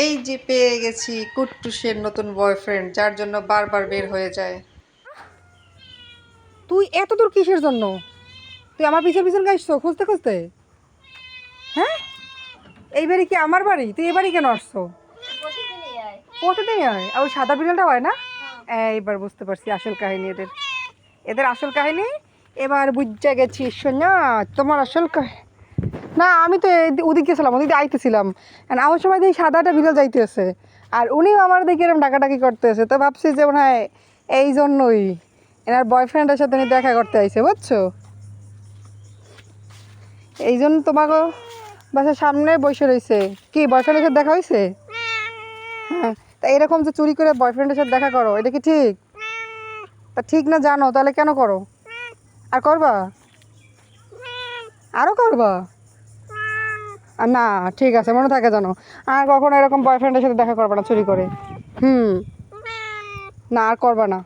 এই যে পেয়ে গেছি কুট্টুসের নতুন বয়ফ্রেন্ড, যার জন্য বারবার বের হয়ে যায়। তুই এত দূর কিসের জন্য? তুই আমার পিছন পিছন গাইছো খুঁজতে খুঁজতে? হ্যাঁ, এই বাড়ি কি আমার বাড়ি? তুই এই বাড়ি কেন আসছো? প্রতিদিনই হয়। আর ওই সাদা বিড়ালটা হয় না? এইবার বুঝতে পারছি আসল কাহিনী এদের। এদের আসল কাহিনী এবার বুঝতে গেছি। সোনা, তোমার আসল না, আমি তো ওদিক গেছিলাম, ওদিকে আইতেছিলাম। আমার সময় দিয়ে সাদাটা বিড়াল যাইতেছে, আর উনিও আমার দিকে এরকম ডাকাডাকি করতেছে। তো ভাবছি যে মনে হয় এই জন্যই এনার বয়ফ্রেন্ডের সাথে দেখা করতে আইছে, বুঝছো? এই জন্য তোমাকে বাসার সামনে বসে রয়েছে। কি বয়ফ্রেন্ডের সাথে দেখা হয়েছে? হ্যাঁ, তা এরকম যে চুরি করে বয়ফ্রেন্ডের সাথে দেখা করো, এটা কি ঠিক? তা ঠিক না জানো তাহলে কেন করো? আর করবা? আরও করবা? না, ঠিক আছে, মনে থাকে জানো। আর কখনো এরকম বয়ফ্রেন্ডের সাথে দেখা করবা না চুরি করে। হুম, না আর করবা না,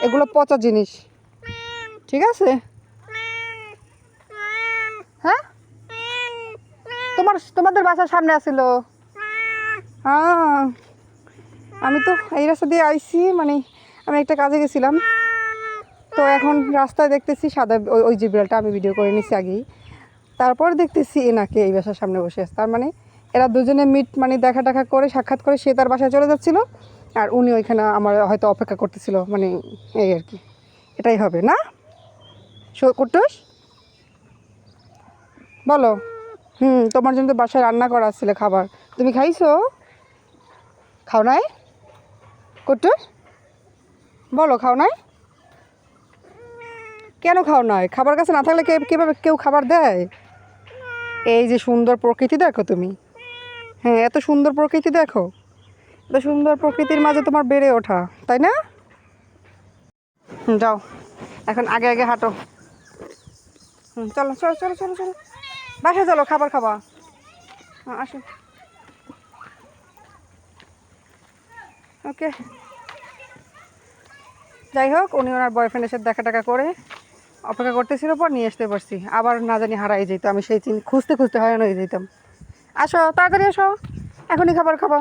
এগুলো পচা জিনিস, ঠিক আছে? হ্যাঁ, তোমাদের বাসার সামনে আসিল। হ্যাঁ, আমি তো এই রাস্তা দিয়ে আইছি, মানে আমি একটা কাজে গেছিলাম, তো এখন রাস্তায় দেখতেছি সাদা ওই যে বিড়ালটা আমি ভিডিও করে নিছি আগেই। তারপর দেখতেছি এনাকে এই বাসার সামনে বসে আছে। তার মানে এরা দুজনে মানে দেখা করে সাক্ষাৎ করে সে তার বাসায় চলে যাচ্ছিল, আর উনি ওইখানে আমার হয়তো অপেক্ষা করতেছিল, মানে এই আর কি। এটাই হবে না? কুট্টুস, বলো। তোমার জন্য তো বাসায় রান্না করা আসছিল খাবার, তুমি খাইছো? খাও নাই? কুট্টুস, বলো, খাও নাই? কেন খাও নাই? খাবার কাছে না থাকলে কীভাবে কেউ খাবার দেয়? এই যে সুন্দর প্রকৃতি দেখো তুমি। হ্যাঁ, এত সুন্দর প্রকৃতি দেখো, এত সুন্দর প্রকৃতির মাঝে তোমার বেড়ে ওঠা, তাই না? যাও, এখন আগে আগে হাঁটো। চলো চলো চলো চলো চলো, বাসায় চলো, খাবার খাবা। আসো, ওকে। যাই হোক, উনি ওনার বয়ফ্রেন্ডের সাথে দেখা করে অপেক্ষা করতেছিল, পর নিয়ে আসতে পারছি। আবার না জানি হারাই যেত, আমি সেই খুঁজতে খুঁজতে হয়রান হয়ে যেতাম। আসো তাড়াতাড়ি, আসো, এখনই খাবার খাবা।